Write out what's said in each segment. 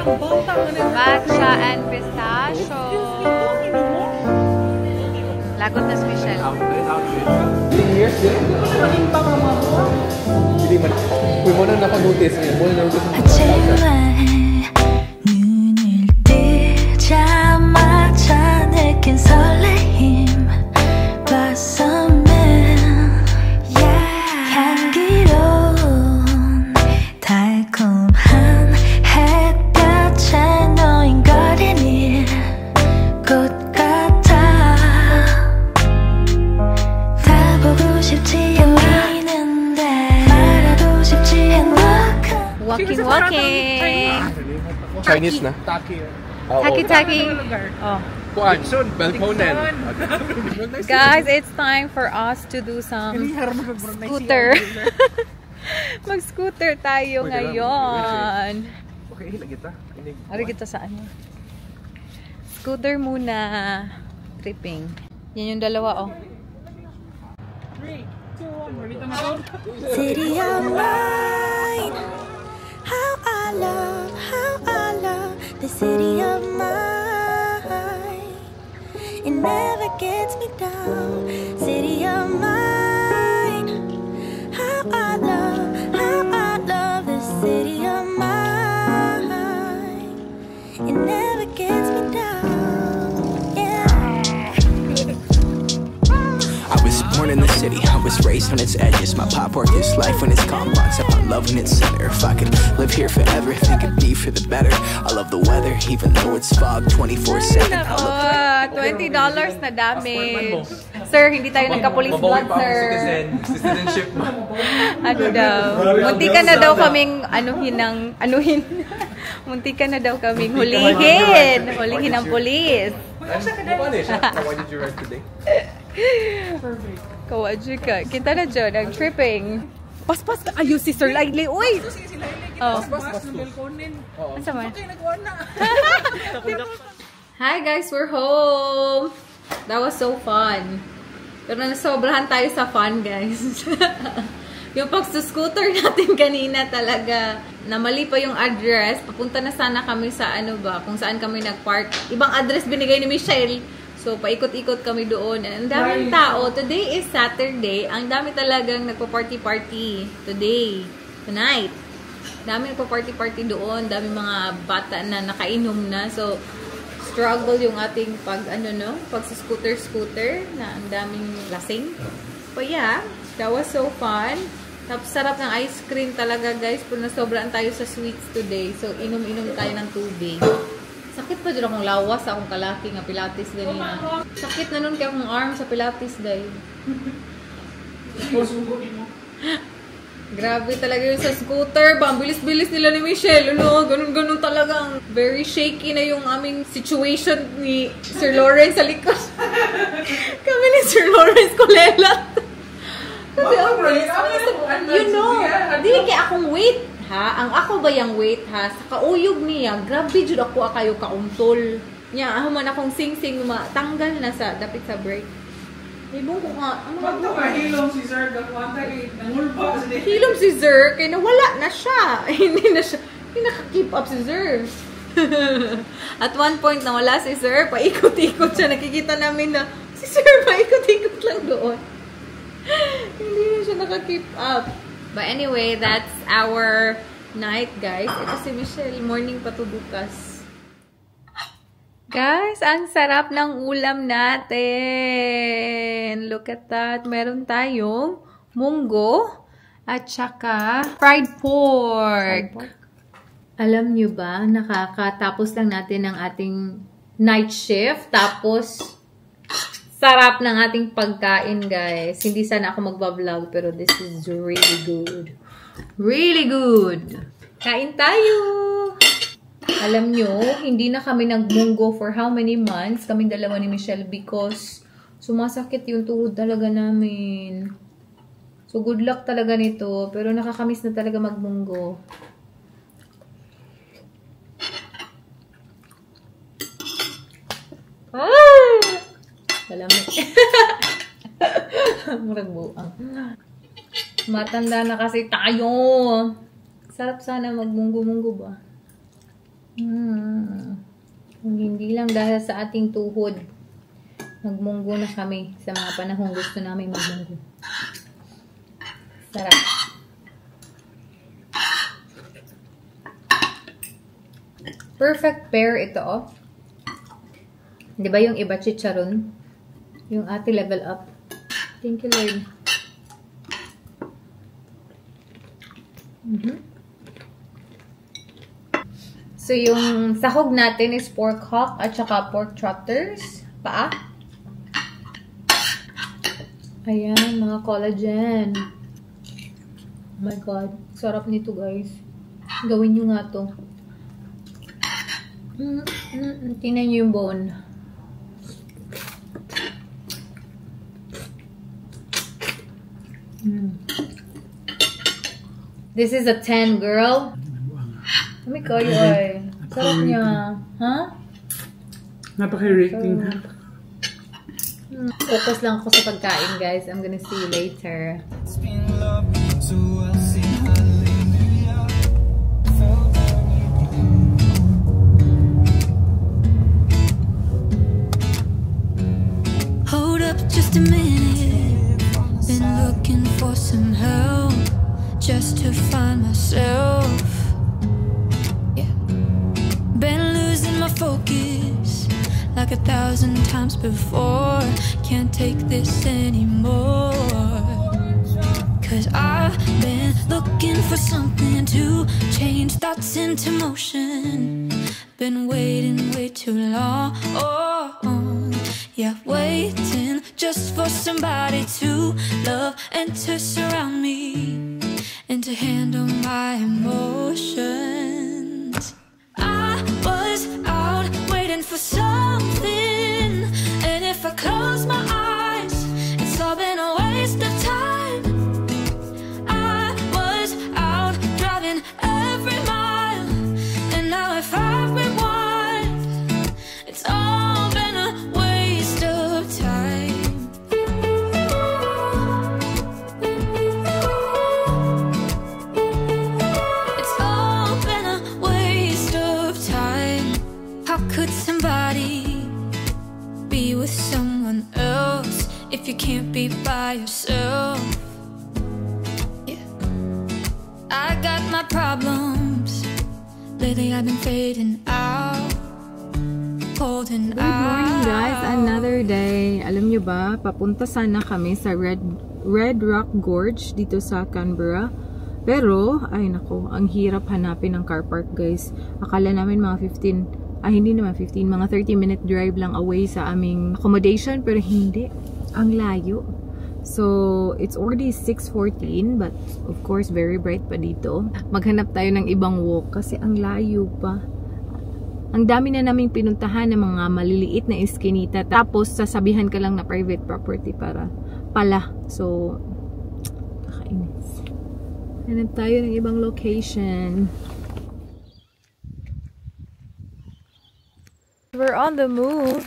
Matcha and pistachio. Lagot na si Michelle. Hindi mo na naka-notice niya. Mo na notice mo. 눈을 뜨자마자 느낀 설레임 Blossom 향기로운 달콤한 햇볕에 노인거리는 꽃 같아 다 보고 싶지 않는데 말하고 싶지 않아 Walking, walking. Chinese na. Taki-taki. Oh. Kuan, Belconnen. Guys, it's time for us to do some scooter. Mag-scooter tayo ngayon. Okay, lagi kita. Ari kita sa ano? Scooter muna. Tripping. Yan yung dalawa, oh. 3, 2, 1. City of mine How I love the city of mine It never gets me down City of mine How I love the city of mine It never gets me down I was born in the city, I was raised on its edges. My pop worked his life when it's confines up on love in its center. If I could live here forever, think it'd be for the better. I love the weather, even though it's fog 24/7. $20 na damage. Sir, hindi tayo nagka-police blood, sir. Citizenship mo. Ano daw? Munti ka na daw kaming munti ka na daw kaming hulihin. Hulihin ng police. Why did you write today? Perfect. Kawadji ka. Kita na dyan, ang tripping. Paspas ka. Ayun si Sir Lailey. Uy! Oh. Pas ng Belconnen. Ano sa man? Okay, nagawa na. Hi guys, we're home! That was so fun. Pero nasobrahan tayo sa fun, guys. Yung pag-scooter natin kanina talaga, namali pa yung address. Papunta na sana kami sa ano ba, kung saan kami nag-park. Ibang address binigay ni Michelle. So, paikot-ikot kami doon. Ang daming tao. Today is Saturday. Ang dami talagang nagpa-party-party. Today. Tonight. Dami nagpa-party-party doon. Dami mga bata na nakainom na. So, struggle yung ating pag-scooter-scooter na ang daming lasing. But yeah, that was so fun. Tapos, sarap ng ice cream talaga, guys. Pero nasobraan tayo sa sweets today. So, inom-inom tayo ng tubig. Sakit pa dyan akong lawas sa akong kalaki nga pilates ganina. Sakit na nun kaya akong arm sa pilates dahil. Grabe talaga yun sa scooter. Ang bilis-bilis nila ni Michelle. Ano, ganun-ganun talagang. Very shaky na yung aming situation ni Sir Lawrence sa likod. Kami ni Sir Lawrence kulelat. Kasi you know, di kaya akong weight. Ha? Ang ako ba yung weight ha? Sa kauyog niya, grabe jud ako kayo kauntol. Nya, ako man akong sing-sing matanggal na sa dapit sa break. Ibong ko nga, ano ba? Hilom si Sir, gakwanta kay nangulpa. Hilom si Sir, kaya nawala na siya. Hindi na siya, hindi naka-keep up si Sir. At one point, nawala si Sir, paikot-ikot siya. Nakikita namin na, si Sir, paikot-ikot lang doon. Hindi na siya naka-keep up. But anyway, that's our night, guys. Ito si Michelle. Morning pa to bukas. Guys, ang sarap ng ulam natin. Look at that. Meron tayong munggo at saka fried pork. Alam nyo ba, nakakatapos lang natin ng ating night shift. Tapos, sarap ng ating pagkain, guys. Hindi sana ako magbablog, pero this is really good. Really good. Kain tayo! Alam nyo, hindi na kami nagmunggo for how many months? Kaming dalawa ni Michelle because sumasakit yung tuhod talaga namin. So, good luck talaga nito. Pero nakakamiss na talaga magmunggo. Malamig. Murag buang. Matanda na kasi tayo. Sarap sana magmunggo-munggo ba? Hindi lang dahil sa ating tuhod. Nagmunggo na kami sa mga panahong gusto namin magmunggo. Sarap. Perfect pair ito, oh. Di ba yung iba chicharon? Yung ate level up. Thank you, Lord. So, yung sahog natin is pork hock at saka pork trotters. Paa. Ayan, mga collagen. Oh my God. Sarap nito, guys. Gawin nyo nga to. Tingnan nyo yung bone. This is a 10, girl. Kami kayo ay. Sarap niya. Ha? Napaka-rating. Focus lang ako sa pagkain, guys. I'm gonna see you later. Hold up just a minute. Been looking for some help just to find myself. Yeah. Been losing my focus like 1,000 times before. Can't take this anymore. Cause I've been looking for something to change thoughts into motion. Been waiting way too long. Yeah, waiting just for somebody to love and to surround me and to handle my emotions. I was out waiting for something, and if I close my eyes, it's all been a waste of time. I was out driving every mile, and now if I rewind, it's all been a waste of time. It's all been a waste of time. How could somebody be with someone else if you can't be by yourself? Yeah, I got my problems. Lately I've been fading out, holding Good morning, guys. out. Another day. Alam nyo ba, papunta sana kami sa Red Rock Gorge dito sa Canberra. Pero, ay nako, ang hirap hanapin ng car park, guys. Akala namin mga 15, hindi naman 15, mga 30-minute drive lang away sa aming accommodation. Pero hindi. Ang layo. So, it's already 6:14, but of course, very bright pa dito. Maghanap tayo ng ibang walk kasi ang layo pa. Ang dami na naming pinuntahan ng mga maliliit na eskinita. Tapos, sasabihan ka lang na private property para pala. So, nakainis. Hanap tayo ng ibang location. We're on the move.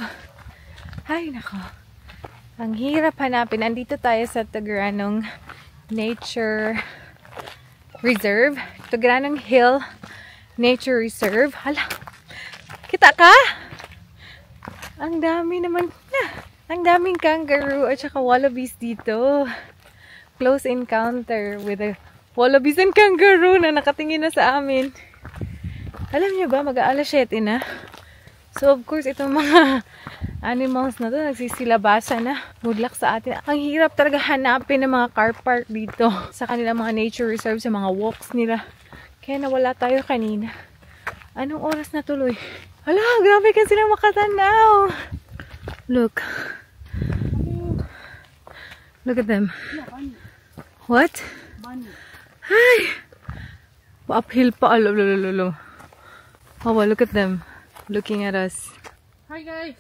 Ay, nako. Ang hirap hanapin. Nandito tayo sa Tuggeranong Nature Reserve. Tuggeranong Hill Nature Reserve. Hala. Kita ka? Ang dami naman. Ang daming kangaroo at saka wallabies dito. Close encounter with the wallabies and kangaroo na nakatingin na sa amin. Alam niyo ba, mag-aalas 7 na. So, of course, itong mga animals na to, nagsisilabasa na. Good luck sa atin. Ang hirap talaga hanapin ng mga car park dito sa kanilang mga nature reserve, sa mga walks nila. Kaya nawala tayo kanina. Anong oras na tuloy? Hala, grabe ka sila makatanaw. Look. Look at them. What? Hi. Uphill pa. Lolo. Oh, look at them. Looking at us. Hi guys.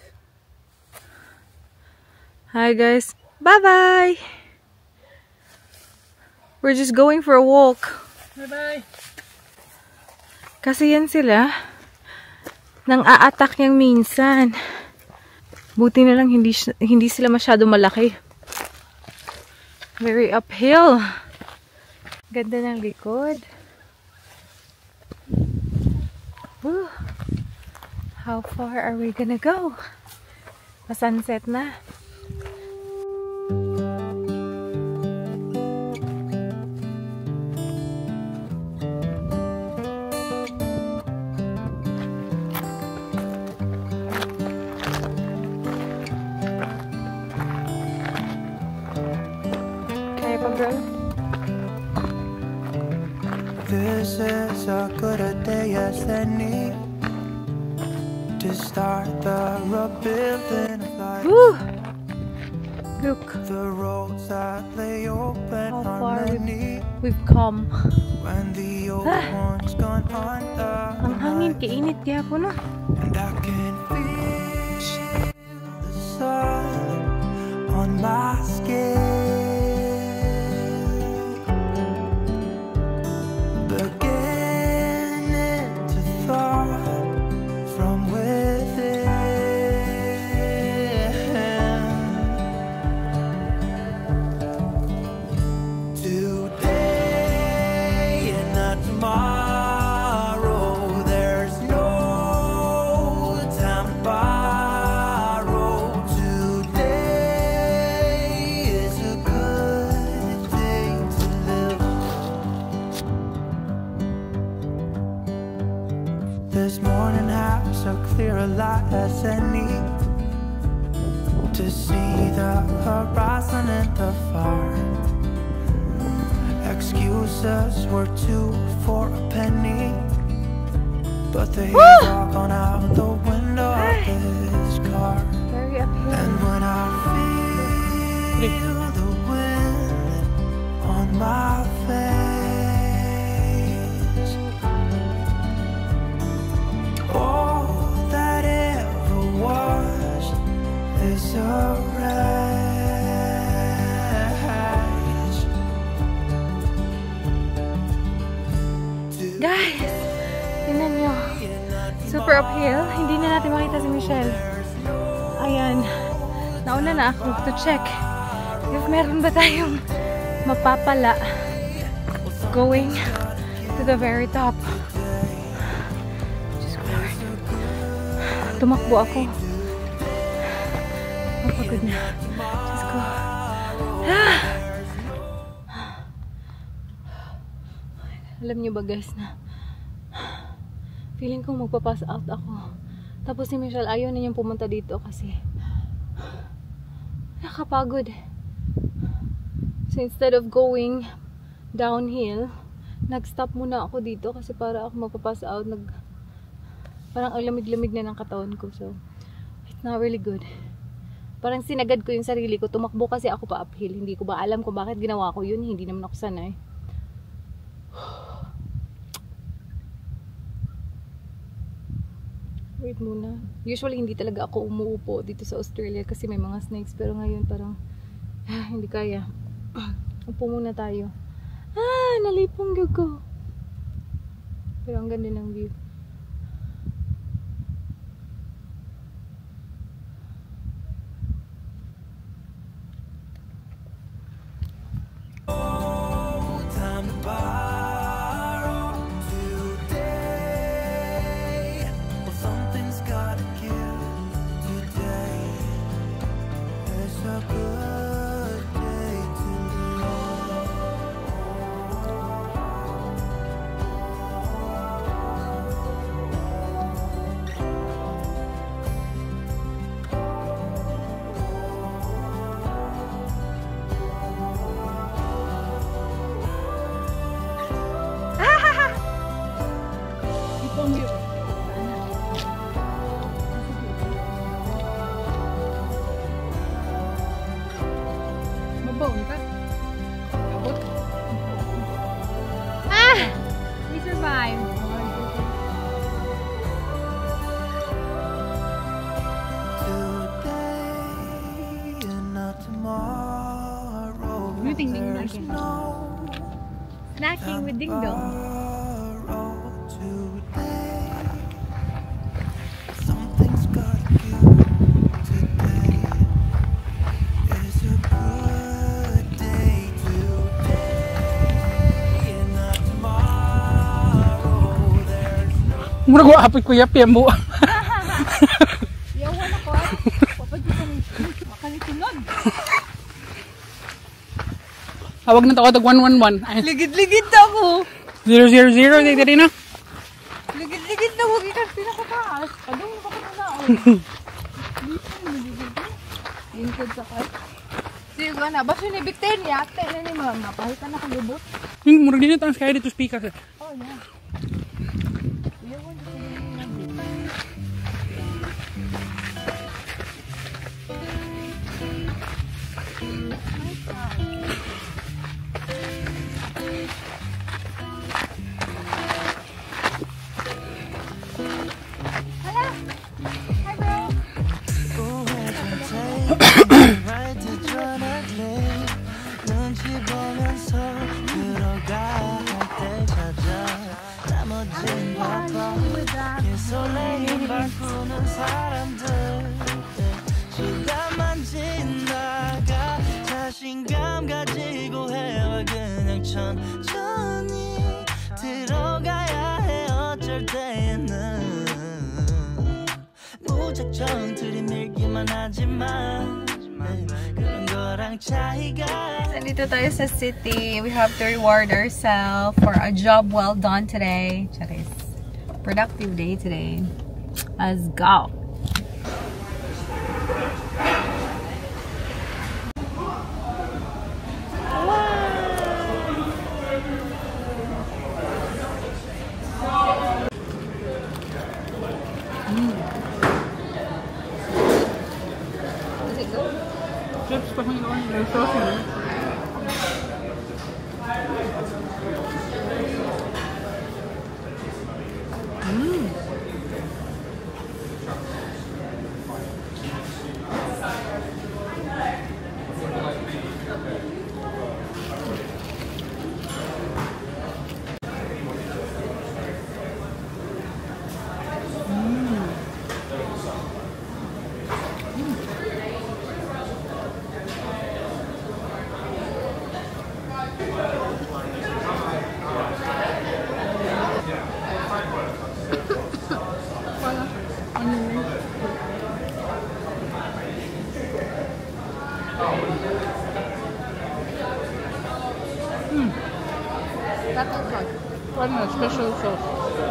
Hi guys. Bye-bye. We're just going for a walk. Bye-bye. Kasi yan sila. Nang a-attack yung minsan. Buti na lang hindi sila masyado malaki. Very uphill. Ganda ng likod. How far are we gonna go? Pa-sunset na. Kaya pa, girl? This is as good a day as any to start the rebuilding of life. Woo! Look The roads that lay open how are far many we've come. when the old one's gone under. Ang hangin, kainit kaya po, no? And I can feel the sun on my skin, beginning to thaw from within. Today and not tomorrow, there's no time to borrow. Today is a good day to live. This morning has a clearer light as any to see the horizon and the far. Excuses were 2 for a penny, but they've all gone out the window of this car. Very uphill. And when I feel the wind on my face, all that ever was is a rage. Guys, tingnan nyo. Super uphill. Hindi na natin makita si Michelle. Ayan. Nauna na ako to check if meron ba tayong mapapala going to the very top. Diyos ko, Lord. Tumakbo ako. Mapagod na. Diyos ko. Alam niyo ba guys na feeling ko magpapass out ako. Tapos si Michelle ayaw na niyang pumunta dito kasi nakapagod. So instead of going downhill, nag-stop muna ako dito kasi para ako magpapass out. Parang ang lamig-lamig na ng katawan ko. So it's not really good. Parang sinagad ko yung sarili ko. Tumakbo kasi ako pa uphill. Hindi ko ba alam kung bakit ginawa ko yun. Hindi naman ako sanay. Wait muna. Usually hindi talaga ako umuupo dito sa Australia kasi may mga snakes. Pero ngayon parang hindi kaya. Upo muna tayo. Nalipong ko. Pero ang ganda ng view. Time to borrow today. Well, something's gotta give today. It's a good day to Mabaon ka? We survived. today and not tomorrow. Ding-ding There's again. no Snacking with Ding Dong. borrow today. Something's gotta give today. It's a good day today and not tomorrow. There's no Mura ko apit ko yapya mo. Hawag na to ako, 111. Ligid-ligid ako. 000, dito rin na. Ligid-ligid na, huwag ikan pinakataas. Pagong napakatanaon. Lingkod sa kat. Sige na, basta nibigtin niya. Ate na ni mama, pahitan na kalibot. Yung murag din ito ang kaya dito speakers. Oh, yeah. 자신감 가지고 해와 그냥 천천히 들어가야 해 어쩔 때는 무작정 들이밀기만 하지만 그런 거랑 차이가. Nandito tayo sa city. We have to reward ourselves for a job well done today. Charis. Productive day today. Let's go. Chips, Panginoon. May sauce yun. One special sauce.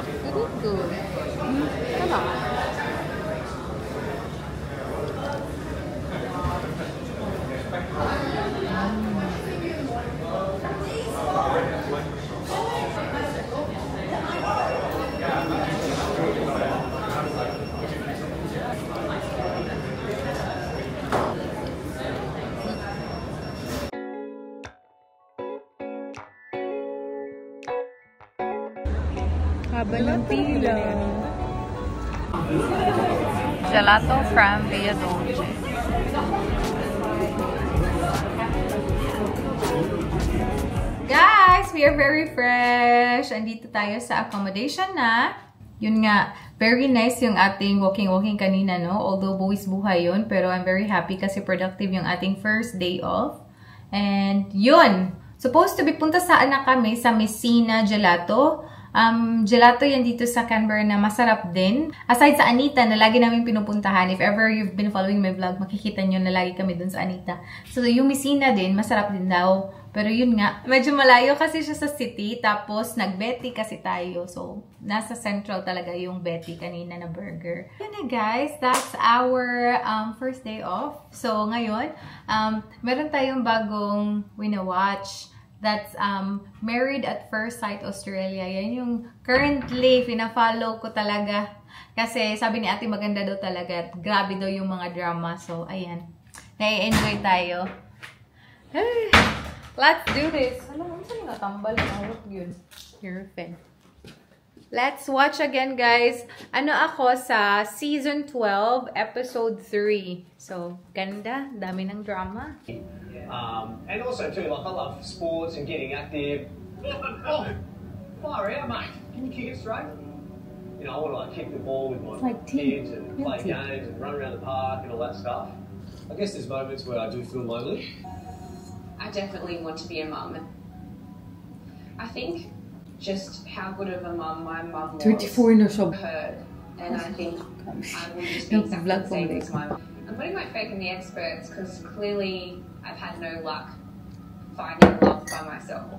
It is good. Haba ng pila. Gelato from Via Dolce. Guys, we are very fresh. Andito tayo sa accommodation na. Yun nga, very nice yung ating walking-walking kanina, no? Although buwis buhay yun, pero I'm very happy kasi productive yung ating first day off. And yun, supposed to be punta saan na kami sa Messina Gelato. Gelato yan dito sa Canberra na masarap din. Aside sa Anita na lagi namin pinupuntahan. If ever you've been following my vlog, makikita nyo na lagi kami dun sa Anita. So, yung Messina din, masarap din daw. Pero yun nga, medyo malayo kasi siya sa city. Tapos, nag-Betty kasi tayo. So, nasa central talaga yung Betty kanina na burger. Yun na guys, that's our first day off. So, ngayon, meron tayong bagong wina-watch. That's Married at First Sight Australia. Yan yung currently pina-follow ko talaga. Kasi sabi ni ate maganda daw talaga. Grabe daw yung mga drama. So, ayan. Nai-enjoy tayo. Hey, let's do this. Alam mo, saan natambal? Mahawak yun. You're a fan. Let's watch again, guys. Ano ako sa Season 12, Episode 3. So, ganda. Dami ng drama. And also too, like I love sports and getting active. Oh, fire out, mate! Can you kick it straight? You know, I want to like kick the ball with my kids and play games and run around the park and all that stuff. I guess there's moments where I do feel lonely. I definitely want to be a mum. I think just how good of a mum my mum was. 34 na siya. Her, and I think I will just be exactly the same as my mum. I'm putting my faith in the experts because clearly I've had no luck finding love by myself.